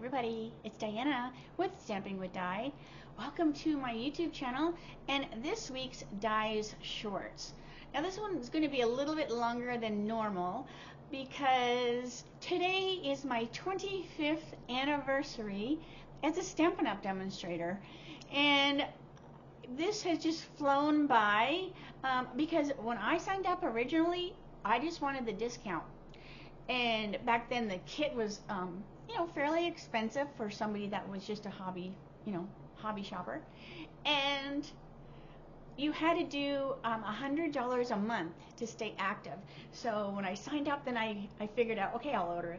everybody, it's Diana with Stamping with Di. Welcome to my YouTube channel and this week's Di's Shorts. Now this one is going to be a little bit longer than normal because today is my 25th anniversary as a Stampin' Up! Demonstrator, and this has just flown by because when I signed up originally, I just wanted the discount. And back then the kit was fairly expensive for somebody that was just a hobby shopper, and you had to do $100 a month to stay active. So when I signed up, then I figured out, okay, I'll order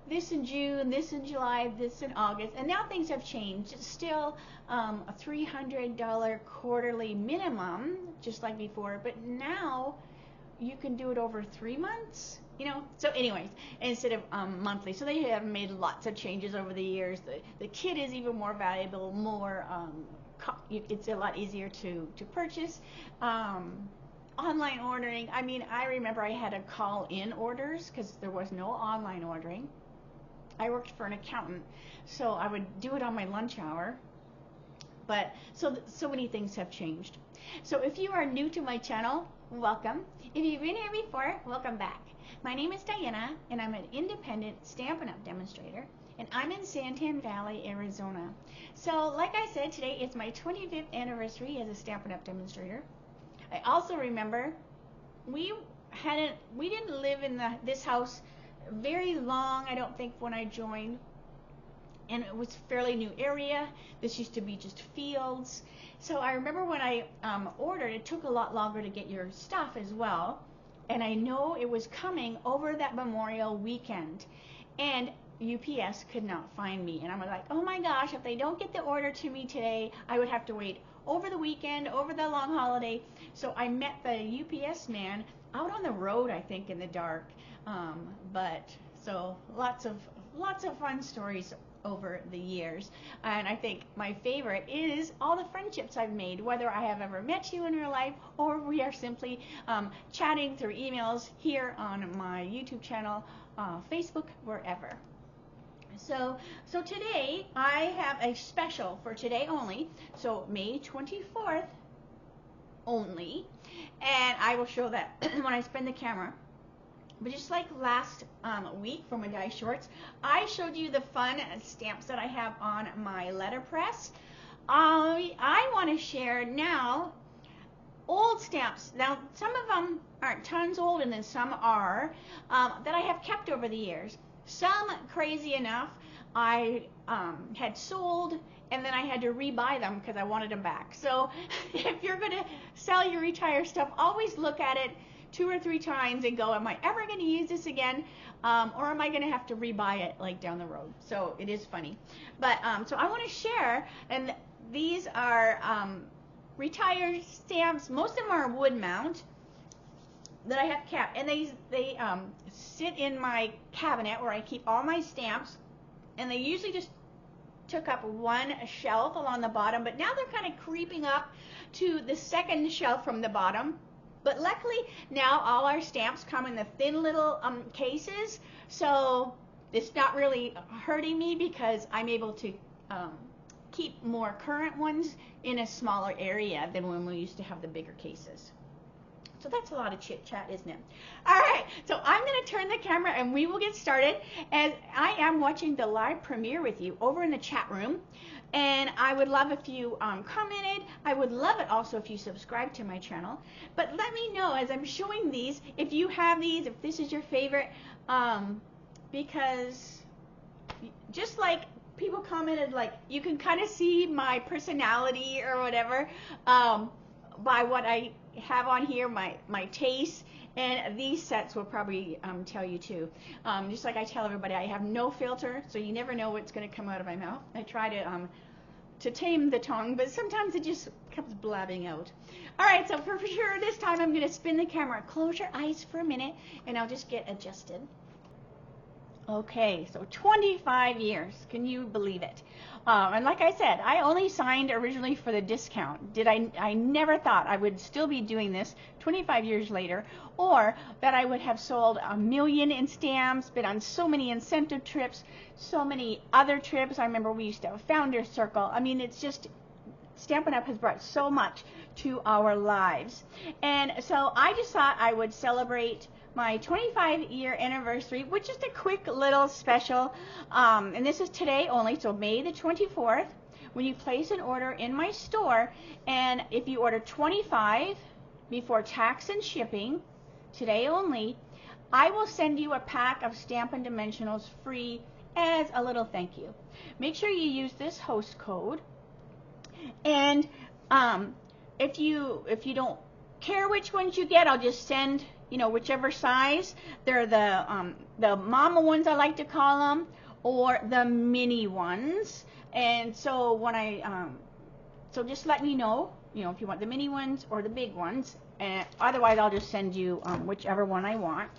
this in June, this in July, this in August, and now things have changed. It's still a $300 quarterly minimum, just like before, but now you can do it over 3 months. So anyways, instead of monthly. So they have made lots of changes over the years. The kit is even more valuable, more it's a lot easier to purchase. Online ordering, I remember I had to call in orders because there was no online ordering. I worked for an accountant, so I would do it on my lunch hour. But so many things have changed. So if you are new to my channel, welcome. If you've been here before, welcome back. My name is Diana, and I'm an independent Stampin' Up! Demonstrator, and I'm in Santan Valley, Arizona. So, like I said, today is my 25th anniversary as a Stampin' Up! Demonstrator. I also remember we didn't live in this house very long, I don't think, when I joined, and it was a fairly new area. This used to be just fields. So I remember when I ordered, it took a lot longer to get your stuff as well. And I know it was coming over that Memorial weekend, and UPS could not find me. And I'm like, oh my gosh, if they don't get the order to me today, I would have to wait over the weekend, over the long holiday. So I met the UPS man out on the road, I think, in the dark. So lots of fun stories over the years, and I think my favorite is all the friendships I've made, whether I have ever met you in real life or we are simply chatting through emails here on my YouTube channel, Facebook, wherever. So today I have a special for today only, so May 24th only, and I will show that when I spin the camera. But just like last week for my Di Shorts, I showed you the fun stamps that I have on my letterpress. I want to share now old stamps. Now, some of them aren't tons old, and then some are, that I have kept over the years. Some, crazy enough, I had sold, and then I had to rebuy them because I wanted them back. So if you're going to sell your retired stuff, always look at it 2 or 3 times and go, am I ever going to use this again, or am I going to have to rebuy it like down the road? So it is funny. But so I want to share, and these are retired stamps. Most of them are wood mount that I have kept, and they sit in my cabinet where I keep all my stamps, and they usually just took up one shelf along the bottom, but now they're kind of creeping up to the second shelf from the bottom. But luckily, now all our stamps come in the thin little cases, so it's not really hurting me because I'm able to keep more current ones in a smaller area than when we used to have the bigger cases. So that's a lot of chit-chat, isn't it? All right, so I'm going to turn the camera and we will get started, as I am watching the live premiere with you over in the chat room. And I would love if you commented. I would love it also if you subscribe to my channel. But let me know as I'm showing these, if you have these, if this is your favorite, because just like people commented, like, you can kind of see my personality or whatever by what I have on here, my taste. And these sets will probably tell you too. Just like I tell everybody, I have no filter, so you never know what's going to come out of my mouth. I try to tame the tongue, but sometimes it just comes blabbing out. All right, so for sure this time I'm going to spin the camera. Close your eyes for a minute, and I'll just get adjusted. Okay, so 25 years. Can you believe it? And like I said, I only signed originally for the discount. I never thought I would still be doing this 25 years later, or that I would have sold 1 million in stamps, been on so many incentive trips, so many other trips. I remember we used to have a Founder's Circle. I mean, it's just, Stampin' Up! Has brought so much to our lives. And so I just thought I would celebrate my 25-year anniversary with just a quick little special. And this is today only, so May the 24th, when you place an order in my store. And if you order 25 before tax and shipping, today only, I will send you a pack of Stampin' Dimensionals free as a little thank you. Make sure you use this host code. And if you don't care which ones you get, I'll just send, you know, whichever size. They're the mama ones, I like to call them, or the mini ones. And so when so just let me know, you know, if you want the mini ones or the big ones. And otherwise, I'll just send you whichever one I want.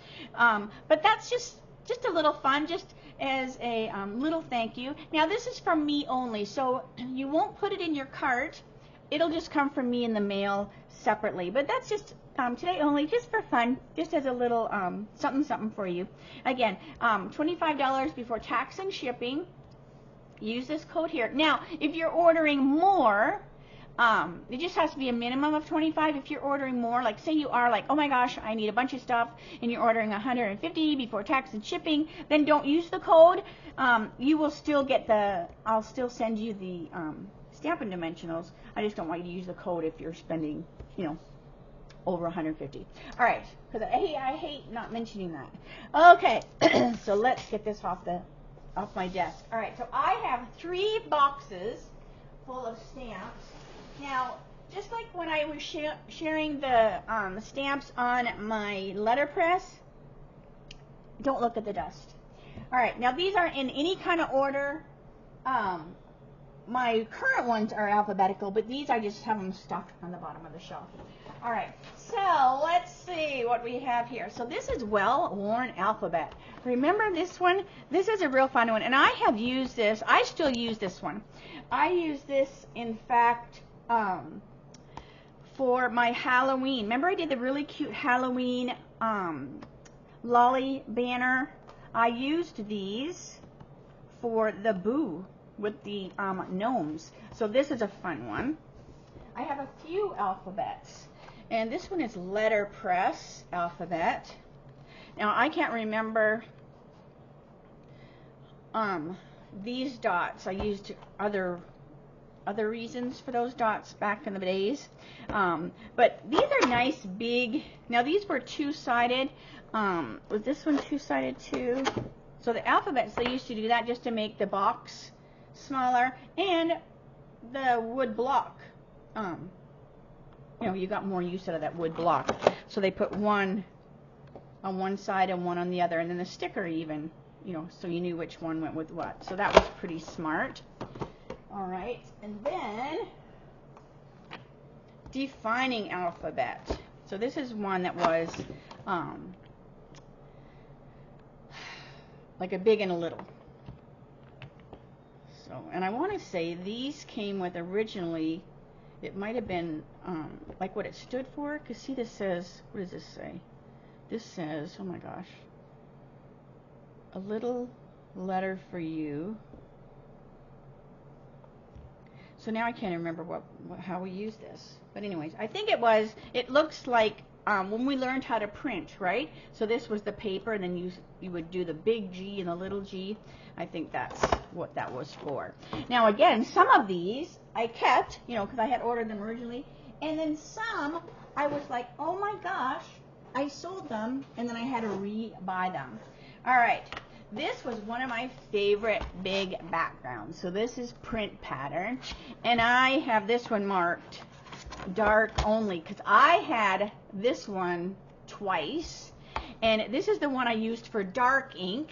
But that's just a little fun, just as a little thank you. Now, this is from me only, so you won't put it in your cart. It'll just come from me in the mail separately. But that's just today only, just for fun, just as a little something for you. Again, $25 before tax and shipping. Use this code here. Now, if you're ordering more, it just has to be a minimum of 25. If you're ordering more, like say you are like, oh my gosh, I need a bunch of stuff, and you're ordering 150 before tax and shipping, then don't use the code. You will still get I'll still send you the Stampin' Dimensionals. I just don't want you to use the code if you're spending, you know, over 150. All right, because I hate not mentioning that. Okay, so let's get this off my desk. All right, so I have 3 boxes full of stamps. Now, just like when I was sharing the stamps on my letterpress, don't look at the dust. All right, now these aren't in any kind of order. My current ones are alphabetical, but these I just have them stuck on the bottom of the shelf. All right, so let's see what we have here. So this is Well-Worn Alphabet. Remember this one? This is a real fun one, and I have used this. I still use this one. I use this, in fact, for my Halloween. Remember I did the really cute Halloween lolly banner? I used these for the Boo with the gnomes. So this is a fun one. I have a few alphabets, and this one is letterpress alphabet. Now I can't remember these dots. I used other reasons for those dots back in the days. But these are nice big. Now these were two-sided. Was this one two-sided too? So the alphabets, they used to do that just to make the box smaller, and the wood block. You know, you got more use out of that wood block. So they put one on one side and one on the other, and then the sticker even, you know, so you knew which one went with what. So that was pretty smart. All right, and then defining alphabet. So this is one that was like a big and a little. So, and I want to say these came with originally, it might have been like what it stood for, because see, this says, what does this say? This says, oh my gosh, a little letter for you. So now I can't remember how we use this. But anyways, I think it looks like when we learned how to print, right? So this was the paper, and then you would do the big G and the little g. I think that's what that was for. Now again, some of these I kept, you know, because I had ordered them originally. And then some, I was like, oh my gosh, I sold them, and then I had to re-buy them. All right. This was one of my favorite big backgrounds. So this is print pattern, and I have this one marked dark only because I had this one twice, and this is the one I used for dark ink,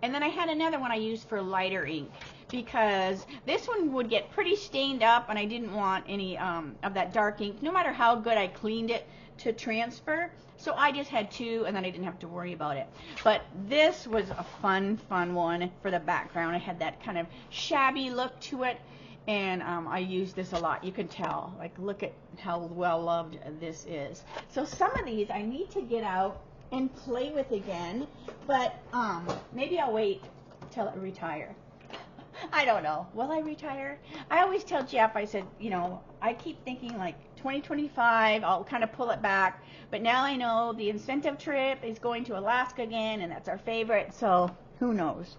and then I had another one I used for lighter ink because this one would get pretty stained up, and I didn't want any of that dark ink. No matter how good I cleaned it, to transfer. So I just had 2, and then I didn't have to worry about it. But this was a fun one for the background. I had that kind of shabby look to it, and I use this a lot. You can tell. Like, look at how well loved this is. So some of these I need to get out and play with again, but maybe I'll wait till I retire. I don't know. Will I retire? I always tell Jeff, I said, you know, I keep thinking like 2025, I'll kind of pull it back. But now I know the incentive trip is going to Alaska again, and that's our favorite, so who knows.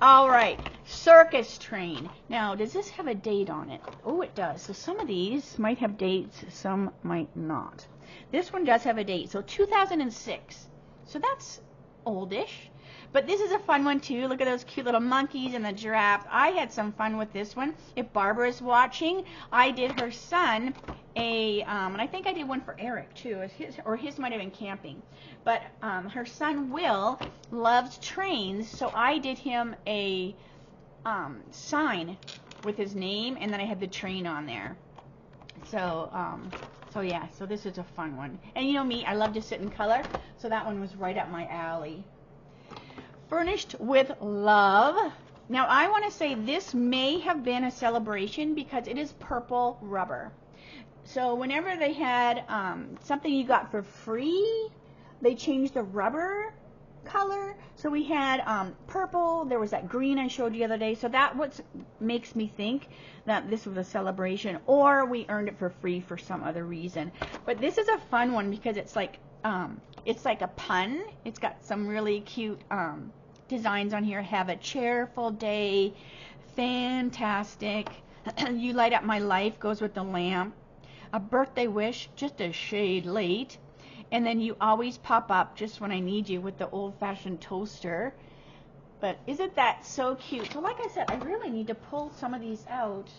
All right, circus train. Now, does this have a date on it? Oh, it does. So some of these might have dates, some might not. This one does have a date, so 2006. So that's oldish. But this is a fun one too. Look at those cute little monkeys and the giraffe. I had some fun with this one. If Barbara's watching, I did her son and I think I did one for Eric too. His might have been camping. But her son Will loves trains, so I did him a sign with his name, and then I had the train on there. So yeah, so this is a fun one. And you know me, I love to sit in color, so that one was right up my alley. Furnished with Love. Now I want to say this may have been a celebration because it is purple rubber. So whenever they had something you got for free, they changed the rubber color. So we had purple, there was that green I showed you the other day. So that what makes me think that this was a celebration, or we earned it for free for some other reason. But this is a fun one because it's like a pun. It's got some really cute designs on here. Have a cheerful day, fantastic. You light up my life goes with the lamp. A birthday wish, just a shade late. And then you always pop up just when I need you with the old-fashioned toaster. But isn't that so cute? So like I said, I really need to pull some of these out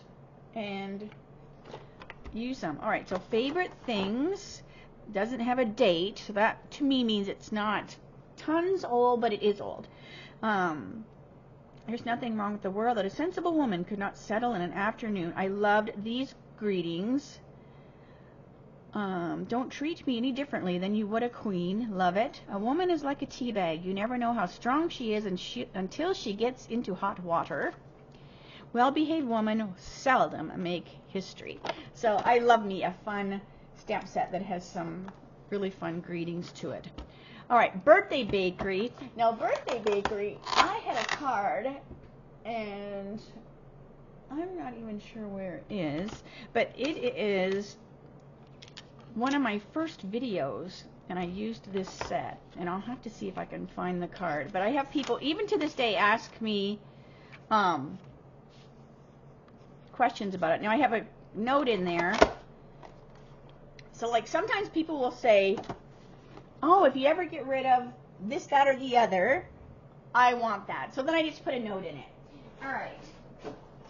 and use them. All right, so favorite things. Doesn't have a date, so that to me means it's not tons old, but it is old. There's nothing wrong with the world that a sensible woman could not settle in an afternoon. I loved these greetings. Don't treat me any differently than you would a queen. Love it. A woman is like a tea bag. You never know how strong she is until she gets into hot water. Well-behaved woman seldom make history. So I love me a fun stamp set that has some really fun greetings to it. All right, birthday bakery. Now, birthday bakery, I had a card, and I'm not even sure where it is, but it is one of my first videos, and I used this set, and I'll have to see if I can find the card. But I have people, even to this day, ask me questions about it. Now, I have a note in there. So, like, sometimes people will say, oh, if you ever get rid of this, that, or the other, I want that. So then I just put a note in it. All right.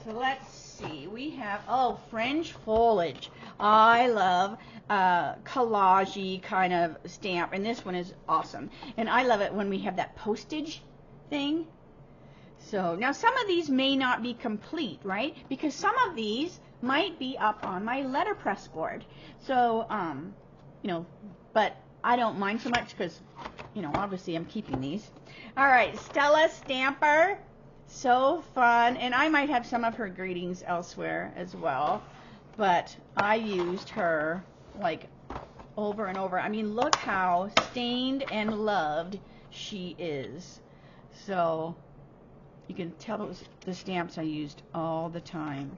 So let's see. We have, oh, French foliage. I love collage-y kind of stamp, and this one is awesome. And I love it when we have that postage thing. So now some of these may not be complete, right? Because some of these might be up on my letterpress board. So, you know, but I don't mind so much because, you know, obviously I'm keeping these. All right, Stella Stamper. So fun. And I might have some of her greetings elsewhere as well. But I used her, like, over and over. I mean, look how stained and loved she is. So you can tell those the stamps I used all the time.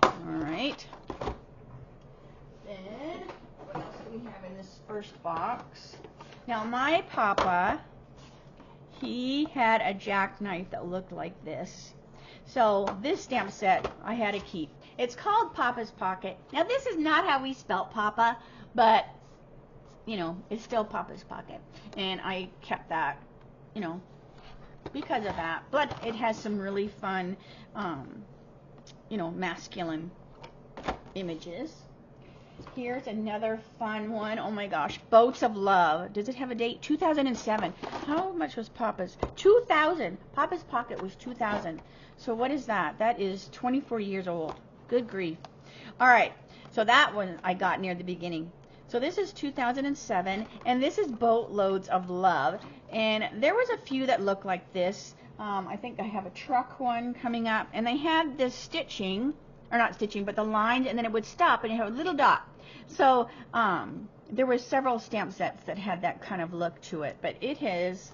All right. Then, what else do we have in this first box? Now, my papa, he had a jackknife that looked like this. So, this stamp set I had to keep. It's called Papa's Pocket. Now, this is not how we spelt Papa, but, you know, it's still Papa's Pocket. And I kept that, you know, because of that. But it has some really fun, you know, masculine images. Here's another fun one. Oh my gosh, Boats of Love. Does it have a date? 2007. How much was Papa's? 2000. Papa's Pocket was 2000. So what is that? That is 24 years old. Good grief. All right, so that one I got near the beginning. So this is 2007, and this is Boatloads of Love. And there was a few that looked like this. I think I have a truck one coming up, and they had this stitching, or not stitching, but the lines, and then it would stop, and it had a little dot. So there were several stamp sets that had that kind of look to it, but it has,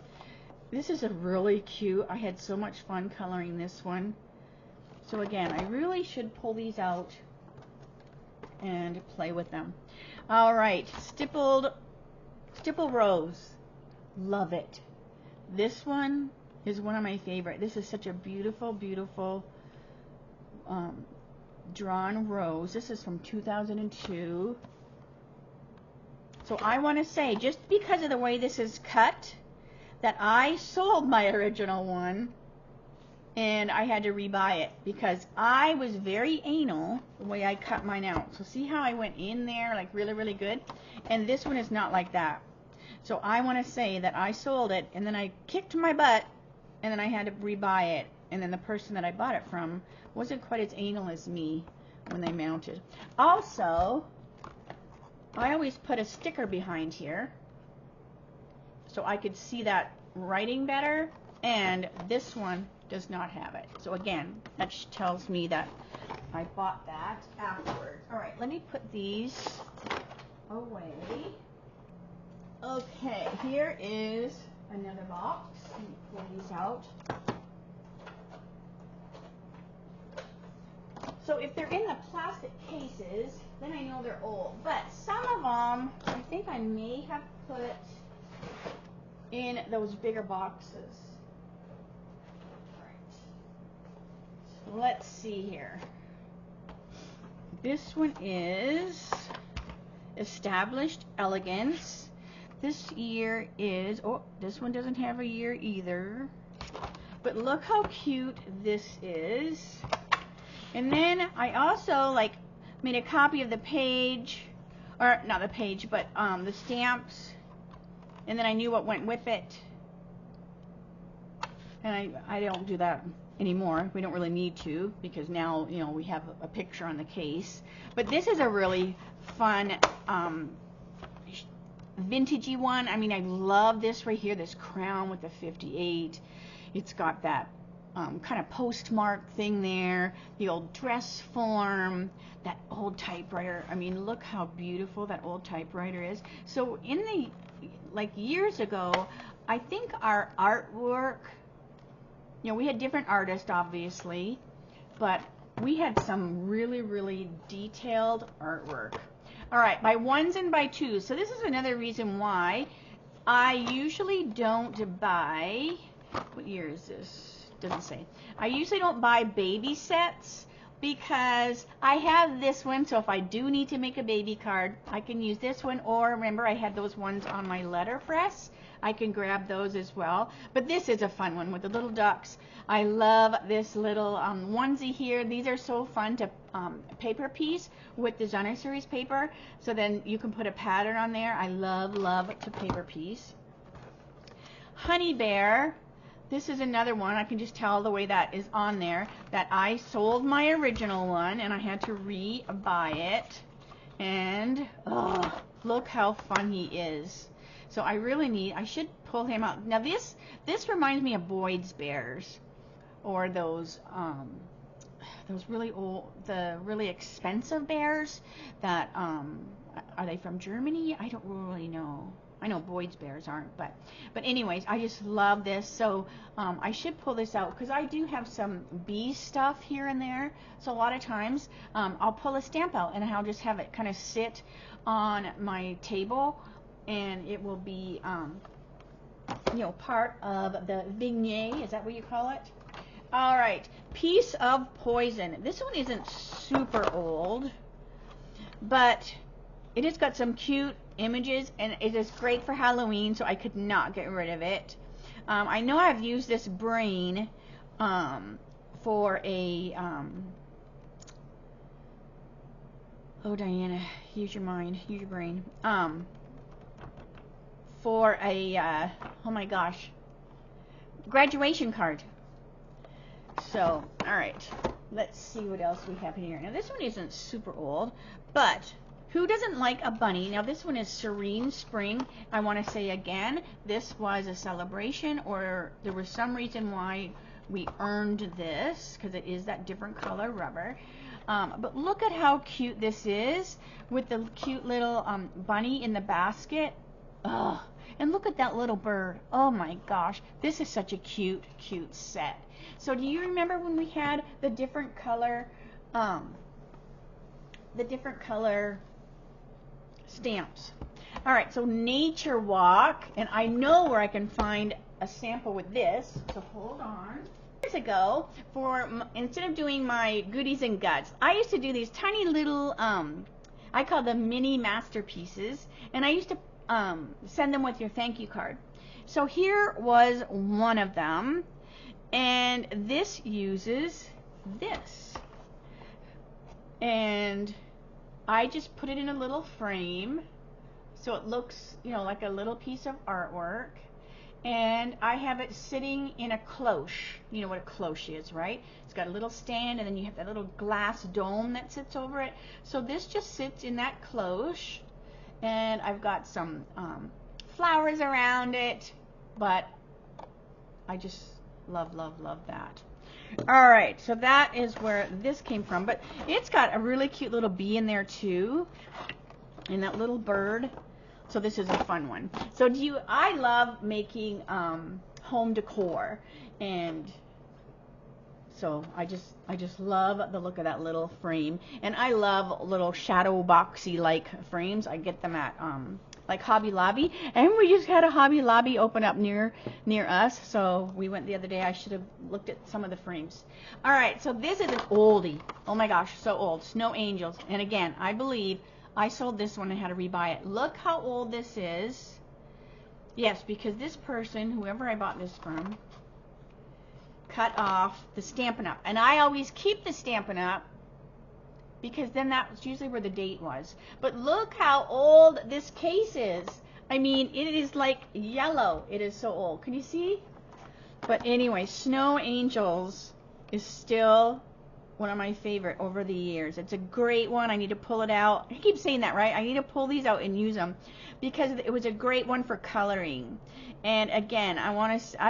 this is a really cute, I had so much fun coloring this one. So again, I really should pull these out and play with them. All right, Stipple Rose, love it. This one is one of my favorite. This is such a beautiful, beautiful drawn rose. This is from 2002. So I want to say, just because of the way this is cut, that I sold my original one and I had to rebuy it because I was very anal the way I cut mine out. So see how I went in there like really, really good? And this one is not like that. So I want to say that I sold it and then I kicked my butt and then I had to rebuy it. And then the person that I bought it from wasn't quite as anal as me when they mounted. Also, I always put a sticker behind here so I could see that writing better, and this one does not have it. So again, that tells me that I bought that afterwards. All right, let me put these away. Okay, here is another box. Let me pull these out. So if they're in the plastic cases, then I know they're old. But some of them, I think I may have put in those bigger boxes. All right. So let's see here. This one is Established Elegance. This year is, oh, this one doesn't have a year either. But look how cute this is. And then I also like made a copy of the page, or not the page, but the stamps, and then I knew what went with it. And I don't do that anymore. We don't really need to because now, you know, we have a picture on the case. But this is a really fun vintagey one. I mean, I love this right here, this crown with the 58. It's got that kind of postmark thing there, the old dress form, that old typewriter. I mean, look how beautiful that old typewriter is. So in the, like years ago, I think our artwork, you know, we had different artists obviously, but we had some really, really detailed artwork. All right, by ones and by twos. So this is another reason why I usually don't buy, what year is this? Doesn't say. I usually don't buy baby sets because I have this one, so if I do need to make a baby card, I can use this one, or remember I had those ones on my letterpress. I can grab those as well. But this is a fun one with the little ducks. I love this little onesie here. These are so fun to paper piece with designer series paper, so then you can put a pattern on there. I love to paper piece. Honey Bear. This is another one, I can just tell the way that is on there, that I sold my original one and I had to re-buy it. And, oh, look how fun he is. So I really need, I should pull him out. Now this reminds me of Boyd's Bears, or those really old, the really expensive bears that, are they from Germany? I don't really know. I know Boyd's Bears aren't, but anyways, I just love this. So I should pull this out because I do have some bee stuff here and there. So a lot of times I'll pull a stamp out and I'll just have it kind of sit on my table, and it will be, you know, part of the vignette. Is that what you call it? All right, Piece of Poison. This one isn't super old, but it has got some cute images, and it is great for Halloween, so I could not get rid of it. I know I've used this brain for a oh, Diana, use your mind, use your brain, for a oh my gosh, graduation card. So all right, let's see what else we have here. Now this one isn't super old, but Who doesn't like a bunny? Now this one is Serene Spring. I want to say again, this was a celebration, or there was some reason why we earned this, because it is that different color rubber. But look at how cute this is with the cute little bunny in the basket. Ugh. And look at that little bird. Oh my gosh, this is such a cute, cute set. So do you remember when we had the different color stamps? All right, so Nature Walk, and I know where I can find a sample with this, so hold on. Years ago, instead of doing my goodies and guts, I used to do these tiny little, I call them mini masterpieces, and I used to send them with your thank you card. So here was one of them, and this uses this, and I just put it in a little frame so it looks, you know, like a little piece of artwork, and I have it sitting in a cloche. You know what a cloche is, right? It's got a little stand, and then you have that little glass dome that sits over it. So this just sits in that cloche, and I've got some flowers around it, but I just love, love, love that. All right, so that is where this came from, but it's got a really cute little bee in there too, and that little bird. So this is a fun one. So I love making home decor, and so I just love the look of that little frame, and I love little shadow boxy like frames. I get them at like Hobby Lobby, and we just had a Hobby Lobby open up near us, so we went the other day. I should have looked at some of the frames. All right, so this is an oldie. Oh my gosh, so old. Snow Angels, and again, I believe I sold this one and had to rebuy it. Look how old this is. Yes, because this person, whoever I bought this from, cut off the Stampin' Up. And I always keep the Stampin' Up because then that's usually where the date was. But look how old this case is. I mean, it is like yellow. It is so old. Can you see? But anyway, Snow Angels is still one of my favorite over the years. It's a great one. I need to pull it out. I keep saying that, right? I need to pull these out and use them because it was a great one for coloring. And again, I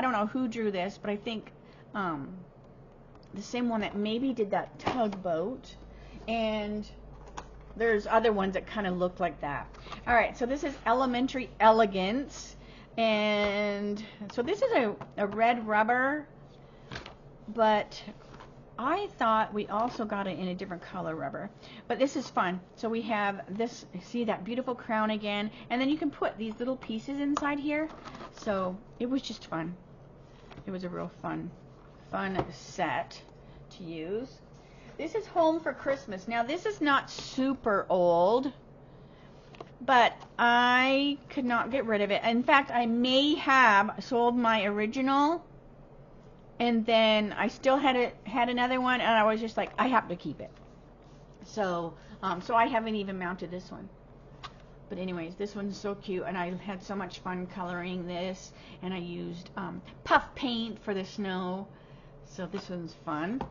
don't know who drew this, but I think the same one that maybe did that tugboat, and there's other ones that kind of look like that. All right, so this is Elementary Elegance, and so this is a red rubber, but I thought we also got it in a different color rubber, but this is fun. So we have this, see that beautiful crown again, and then you can put these little pieces inside here. So it was just fun. It was a real fun set to use. This is Home for Christmas. Now this is not super old, but I could not get rid of it. In fact, I may have sold my original, and then I still had another one, and I was just like, I have to keep it. So so I haven't even mounted this one. But anyways, this one's so cute, and I had so much fun coloring this, and I used puff paint for the snow. So this one's fun.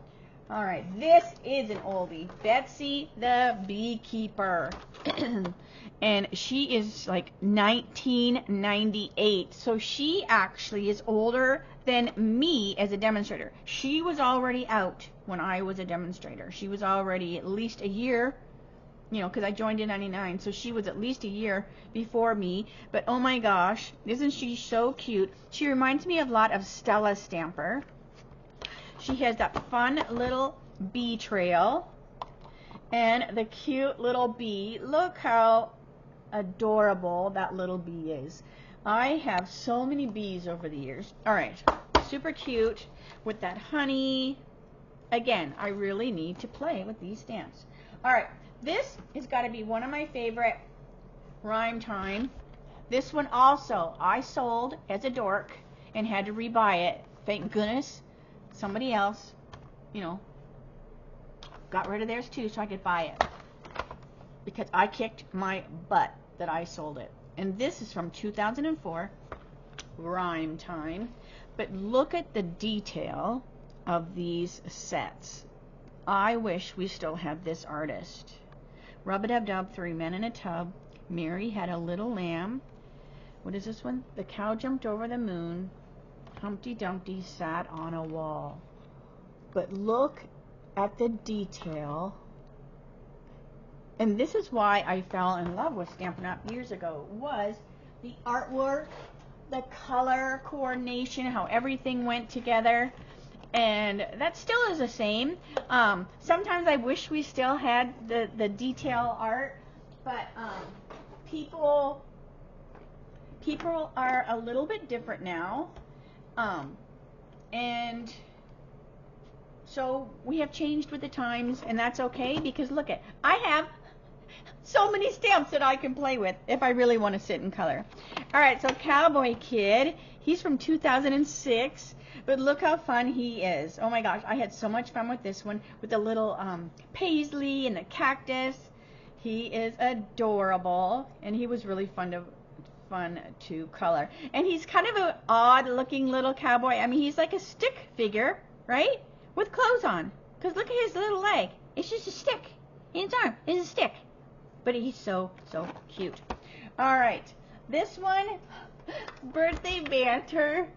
All right, this is an oldie. Betsy the Beekeeper. And she is like 1998. So she actually is older than me as a demonstrator. She was already out when I was a demonstrator. She was already at least a year, you know, because I joined in 99. So she was at least a year before me. But oh my gosh, isn't she so cute? She reminds me a lot of Stella Stamper. She has that fun little bee trail and the cute little bee. Look how adorable that little bee is. I have so many bees over the years. All right, super cute with that honey. Again, I really need to play with these stamps. All right, this has got to be one of my favorite Rhyme Time. This one also I sold as a dork and had to rebuy it. Thank goodness somebody else, you know, got rid of theirs too so I could buy it, because I kicked my butt that I sold it. And this is from 2004, Rhyme Time. But look at the detail of these sets. I wish we still had this artist. Rub-a-dub-dub, 3 men in a tub. Mary had a little lamb. What is this one? The cow jumped over the moon. Humpty Dumpty sat on a wall. But look at the detail. And this is why I fell in love with Stampin' Up! Years ago, was the artwork, the color coordination, how everything went together. And that still is the same. Sometimes I wish we still had the detail art, but people are a little bit different now. And so we have changed with the times, and that's okay, because look at, I have so many stamps that I can play with if I really want to sit in color. Alright, so Cowboy Kid, he's from 2006, but look how fun he is. Oh my gosh, I had so much fun with this one, with the little paisley and the cactus. He is adorable, and he was really fun to color. And he's kind of an odd looking little cowboy. I mean, he's like a stick figure, right? With clothes on. Because look at his little leg. It's just a stick. In his arm is a stick. But he's so cute. Alright. This one, Birthday Banter.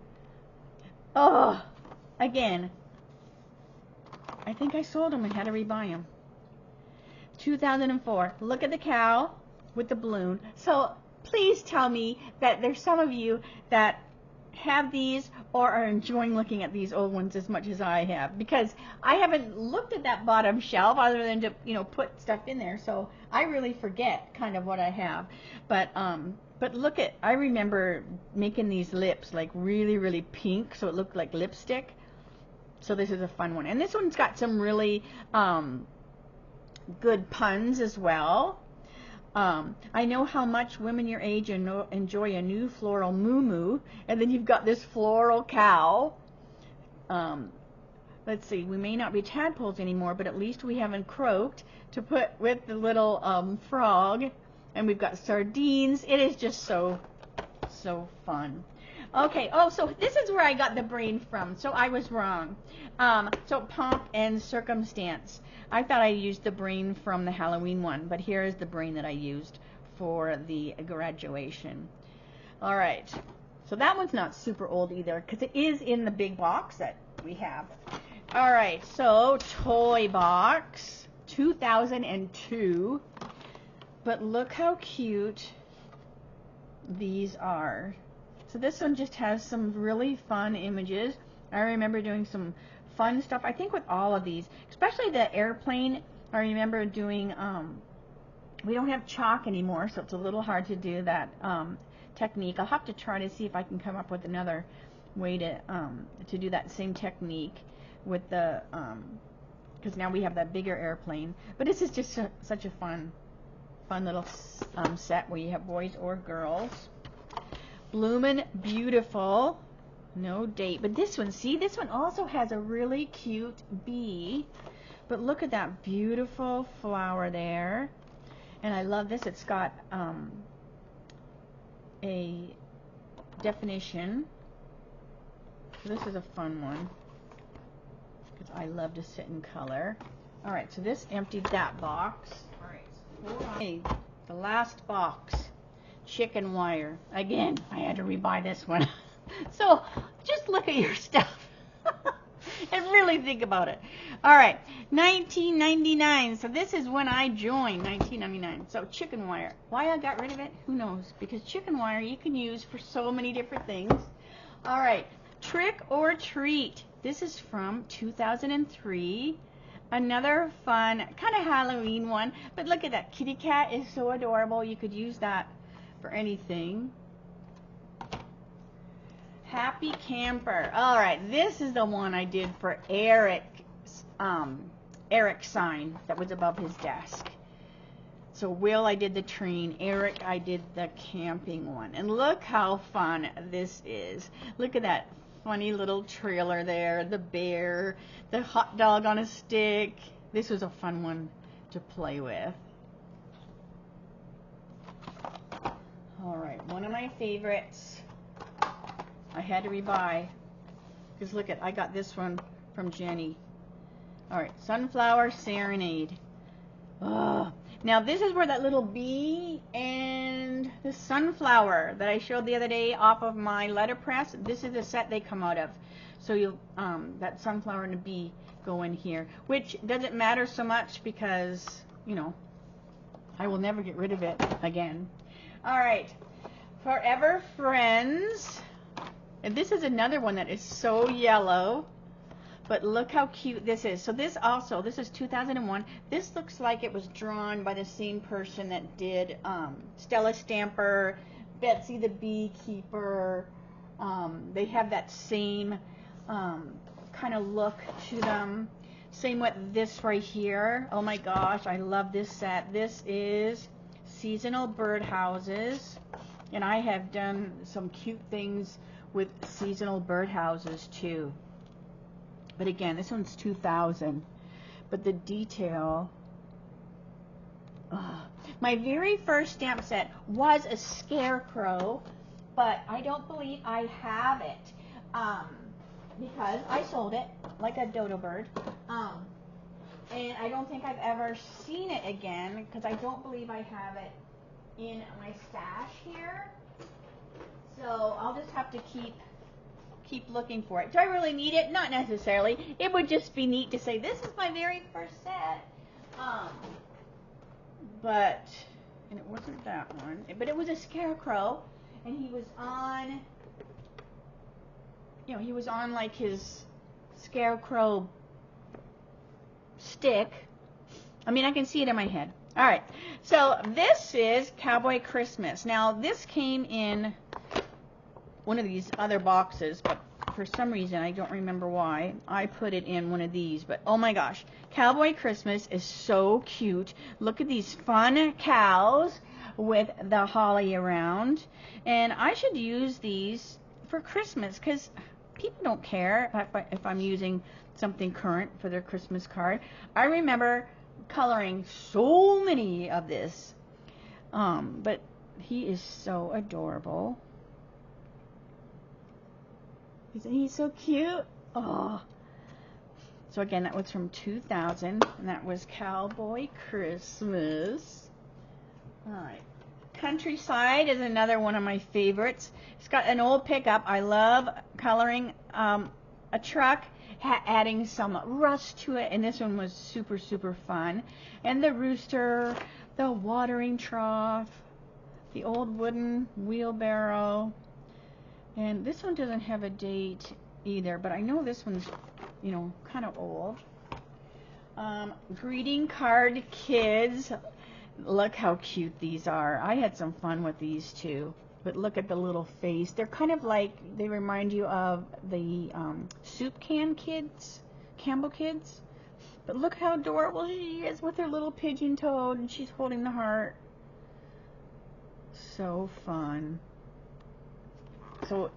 Oh, again. I think I sold him and had to rebuy him. 2004. Look at the cow with the balloon. So please tell me that there's some of you that have these or are enjoying looking at these old ones as much as I have, because I haven't looked at that bottom shelf other than to, you know, put stuff in there, so I really forget kind of what I have. But look at, I remember making these lips like really pink, so it looked like lipstick. So this is a fun one, and this one's got some really good puns as well. I know how much women your age enjoy a new floral moo-moo, and then you've got this floral cow. Let's see, we may not be tadpoles anymore, but at least we haven't croaked to put with the little frog, and we've got sardines. It is just so fun. Okay, oh, so this is where I got the brain from, so I was wrong. So Pomp and Circumstance. I thought I used the brain from the Halloween one, but here is the brain that I used for the graduation. Alright, so that one's not super old either, because it is in the big box that we have. Alright, so Toy Box, 2002. But look how cute these are. So this one just has some really fun images. I remember doing some fun stuff, I think, with all of these, especially the airplane. I remember doing, we don't have chalk anymore, so it's a little hard to do that technique. I'll have to try to see if I can come up with another way to do that same technique with the, because now we have that bigger airplane. But this is just such a fun little set where you have boys or girls. Bloomin' Beautiful. No date, but this one, see, this one also has a really cute bee, but look at that beautiful flower there. And I love this. It's got a definition. So this is a fun one, because I love to sit in color. Alright, so this emptied that box. Alright, okay, the last box, chicken wire. Again, I had to rebuy this one. So just look at your stuff and really think about it. Alright, 1999. So this is when I joined, 1999. So chicken wire. Why I got rid of it? Who knows? Because chicken wire you can use for so many different things. Alright, Trick or Treat. This is from 2003. Another fun, kind of Halloween one. But look at that. Kitty cat is so adorable. You could use that for anything. Happy Camper. Alright, this is the one I did for Eric's sign that was above his desk. So Will, I did the train. Eric, I did the camping one. And look how fun this is. Look at that funny little trailer there. The bear, the hot dog on a stick. This was a fun one to play with. Alright, one of my favorites. I had to rebuy, because look at, I got this one from Jenny. Alright, Sunflower Serenade. Oh, Now this is where that little bee and the sunflower that I showed the other day off of my letterpress, this is the set they come out of. So you'll, that sunflower and the bee go in here, which doesn't matter so much because, you know, I will never get rid of it again. All right, Forever Friends. And this is another one that is so yellow. But look how cute this is. So this also, this is 2001. This looks like it was drawn by the same person that did Stella Stamper, Betsy the Beekeeper. They have that same kind of look to them. Same with this right here. Oh my gosh, I love this set. This is Seasonal Birdhouses. And I have done some cute things with seasonal birdhouses too. But again, this one's 2000. But the detail. My very first stamp set was a scarecrow, but I don't believe I have it because I sold it like a dodo bird. And I don't think I've ever seen it again because I don't believe I have it in my stash here. So I'll just have to keep looking for it. Do I really need it? Not necessarily. It would just be neat to say this is my very first set. But and it wasn't that one, but it was a scarecrow, and he was on, you know, he was on like his scarecrow stick. I mean, I can see it in my head. All right, so this is Cowboy Christmas. Now this came in one of these other boxes, but for some reason, I don't remember why, I put it in one of these. But oh my gosh, Cowboy Christmas is so cute. Look at these fun cows with the holly around. And I should use these for Christmas because people don't care if I'm using something current for their Christmas card. I remember coloring so many of this. But he is so adorable. Isn't he so cute? Oh. So again, that was from 2000, and that was Cowboy Christmas. Alright. Countryside is another one of my favorites. It's got an old pickup. I love coloring a truck, adding some rust to it, and this one was super, super fun. And the rooster, the watering trough, the old wooden wheelbarrow. And this one doesn't have a date either, but I know this one's, you know, kind of old. Greeting card kids. Look how cute these are. I had some fun with these too. But look at the little face. They're kind of like, they remind you of the soup can kids, Campbell kids. But look how adorable she is with her little pigeon toed, and she's holding the heart. So fun. So,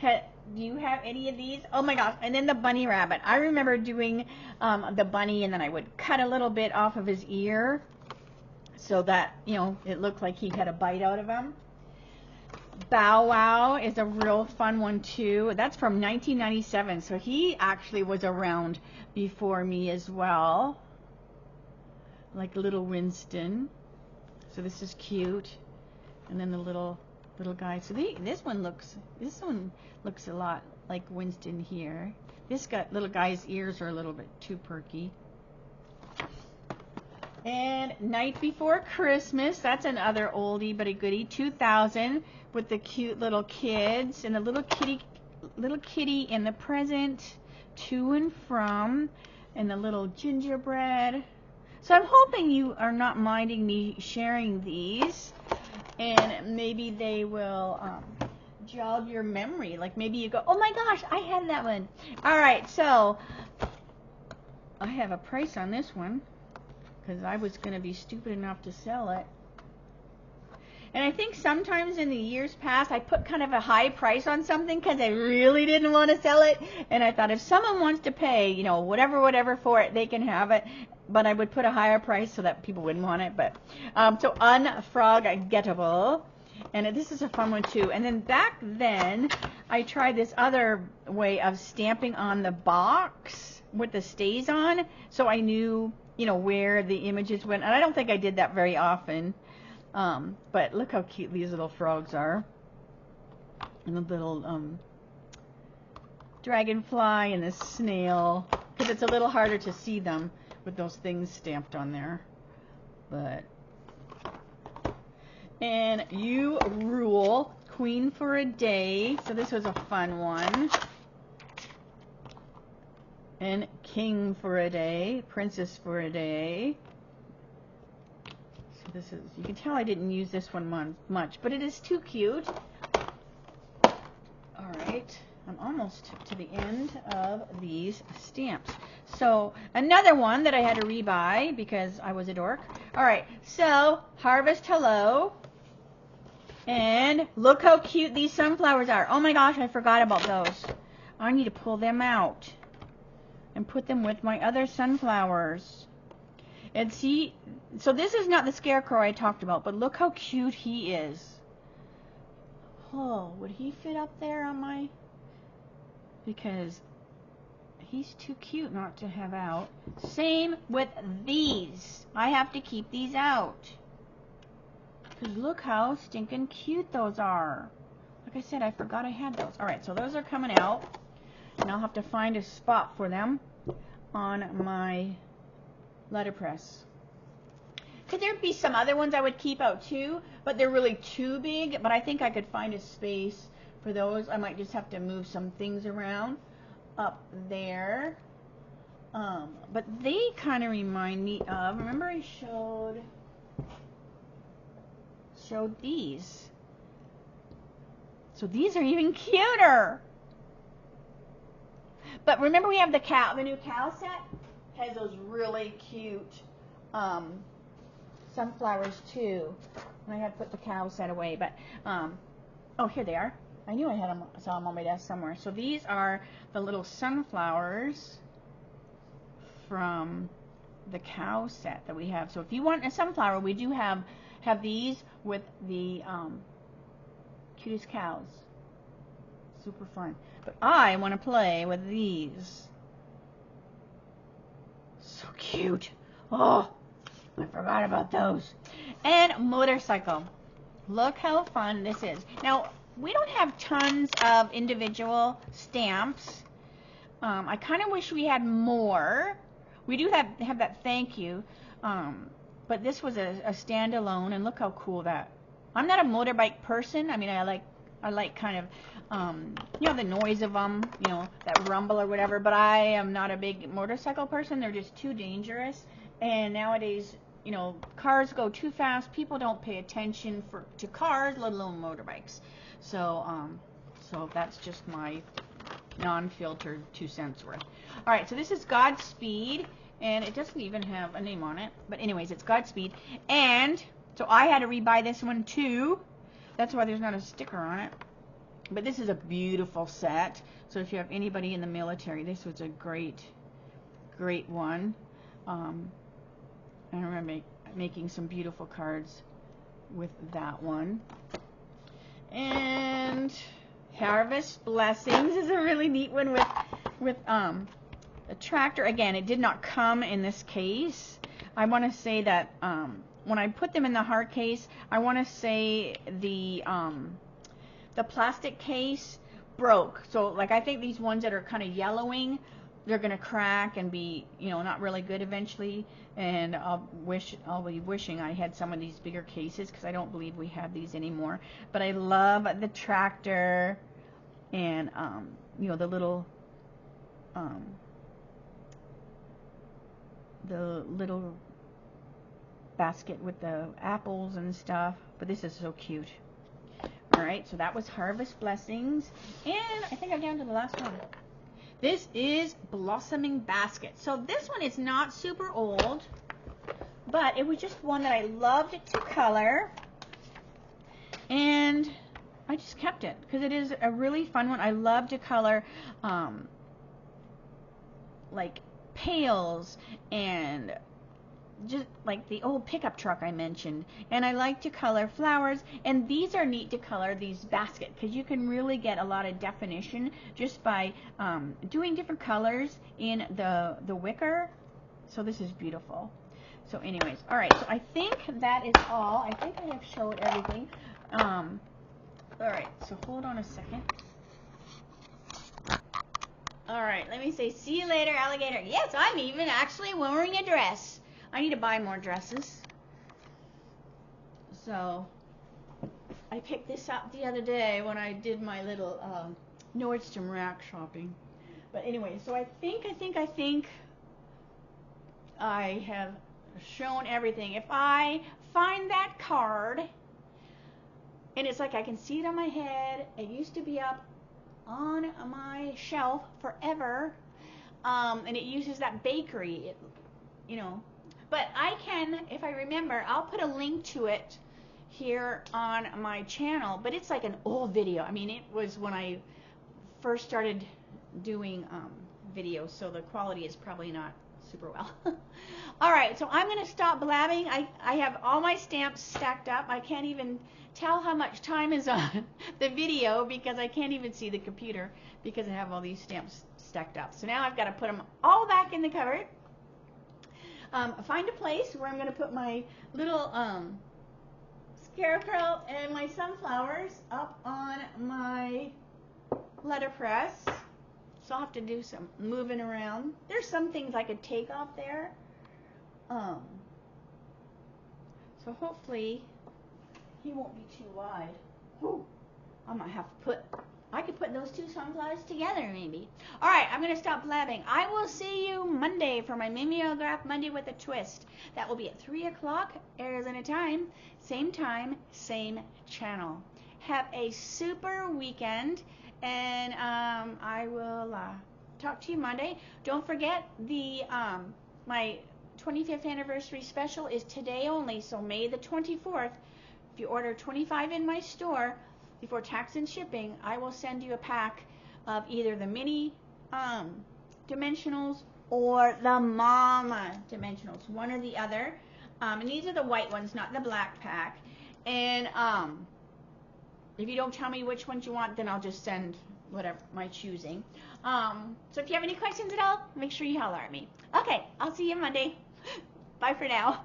do you have any of these? Oh my gosh, and then the bunny rabbit. I remember doing the bunny, and then I would cut a little bit off of his ear so that, you know, it looked like he had a bite out of him. Bow Wow is a real fun one too. That's from 1997, so he actually was around before me as well. Like little Winston. So this is cute. And then the little guy. So this one looks a lot like Winston here. This little guy's ears are a little bit too perky. And Night Before Christmas, that's another oldie but a goodie. 2000 with the cute little kids and the little kitty in the present, to and from, and the little gingerbread. So I'm hoping you are not minding me sharing these, and maybe they will jog your memory. Like maybe you go, oh my gosh, I had that one. All right, so I have a price on this one because I was going to be stupid enough to sell it. And I think sometimes in the years past, I put kind of a high price on something because I really didn't want to sell it. And I thought if someone wants to pay, you know, whatever for it, they can have it. But I would put a higher price so that people wouldn't want it. But so Unforgettable. And this is a fun one too. And then back then, I tried this other way of stamping on the box with the stays on. So I knew you know, where the images went. And I don't think I did that very often. But look how cute these little frogs are. And the little dragonfly and the snail. Because it's a little harder to see them with those things stamped on there. But, and you rule, queen for a day. So this was a fun one. And king for a day, princess for a day. So this is, you can tell I didn't use this one much, but it is too cute. All right, I'm almost to the end of these stamps. So another one that I had to rebuy because I was a dork. All right, so Harvest Hello. And look how cute these sunflowers are. Oh my gosh, I forgot about those. I need to pull them out and put them with my other sunflowers. And see, so this is not the scarecrow I talked about, but look how cute he is. Oh, would he fit up there on my... Because he's too cute not to have out. Same with these. I have to keep these out. Because look how stinking cute those are. Like I said, I forgot I had those. Alright, so those are coming out. And I'll have to find a spot for them on my letterpress. Could there be some other ones I would keep out too, but they're really too big, but I think I could find a space for those. I might just have to move some things around up there. But they kind of remind me of, remember I showed these. So these are even cuter. But remember we have the new cow set has those really cute sunflowers too. And I had to put the cow set away, but oh, here they are. I knew I had them, saw them on my desk somewhere. So these are the little sunflowers from the cow set that we have. So if you want a sunflower, we do have these with the cutest cows. Super fun. But I want to play with these. So cute. Oh, I forgot about those. And motorcycle. Look how fun this is. Now, we don't have tons of individual stamps. I kind of wish we had more. We do have that thank you. But this was a standalone, and look how cool that. I'm not a motorbike person. I mean, I like kind of, you know, the noise of them, you know, that rumble or whatever, but I am not a big motorcycle person. They're just too dangerous. And nowadays, you know, cars go too fast. People don't pay attention to cars, let alone motorbikes. So, so that's just my non-filtered 2 cents worth. All right, so this is Godspeed, and it doesn't even have a name on it. But anyways, it's Godspeed. And so I had to rebuy this one too. That's why there's not a sticker on it. But this is a beautiful set. So if you have anybody in the military, this was a great one. I remember making some beautiful cards with that one. And Harvest Blessings is a really neat one with a tractor. Again, it did not come in this case. I want to say that when I put them in the hard case, I want to say the plastic case broke. So like I think these ones that are kind of yellowing, they're gonna crack and be, you know, not really good eventually. And I'll be wishing I had some of these bigger cases because I don't believe we have these anymore. But I love the tractor and you know, the little basket with the apples and stuff. But this is so cute. Alright, so that was Harvest Blessings. And I think I'm down to the last one. This is Blossoming Basket. So this one is not super old, but it was just one that I loved to color. And I just kept it because it is a really fun one. I love to color like pails and just like the old pickup truck I mentioned. And I like to color flowers, and these are neat to color, these baskets, because you can really get a lot of definition just by doing different colors in the wicker. So this is beautiful. So anyways, all right, so I think that is all. I think I have showed everything. All right, so hold on a second. All right, let me say, see you later, alligator. Yes, I'm even actually wearing a dress. I need to buy more dresses. So I picked this up the other day when I did my little Nordstrom rack shopping. But anyway, so I think I have shown everything. If I find that card, and it's like I can see it on my head, it used to be up on my shelf forever, and it uses that bakery, you know. But I can, if I remember, I'll put a link to it here on my channel. But it's like an old video. I mean, it was when I first started doing videos, so the quality is probably not super well. All right, so I'm going to stop blabbing. I have all my stamps stacked up. I can't even tell how much time is on the video because I can't even see the computer because I have all these stamps stacked up. So now I've got to put them all back in the cupboard. Find a place where I'm going to put my little scarecrow and my sunflowers up on my letterpress. So I'll have to do some moving around. There's some things I could take off there. So hopefully he won't be too wide. Whew. I might have to I could put those two sunflowers together maybe. All right, I'm going to stop blabbing. I will see you Monday for my Mimeograph Monday with a Twist. That will be at 3 o'clock Arizona time, same channel. Have a super weekend, and I will talk to you Monday. Don't forget the my 25th anniversary special is today only, so May the 24th. If you order 25 in my store before tax and shipping, I will send you a pack of either the mini dimensionals or the mama dimensionals, one or the other. And these are the white ones, not the black pack. And if you don't tell me which ones you want, then I'll just send whatever my choosing. So if you have any questions at all, make sure you holler at me. Okay, I'll see you Monday. Bye for now.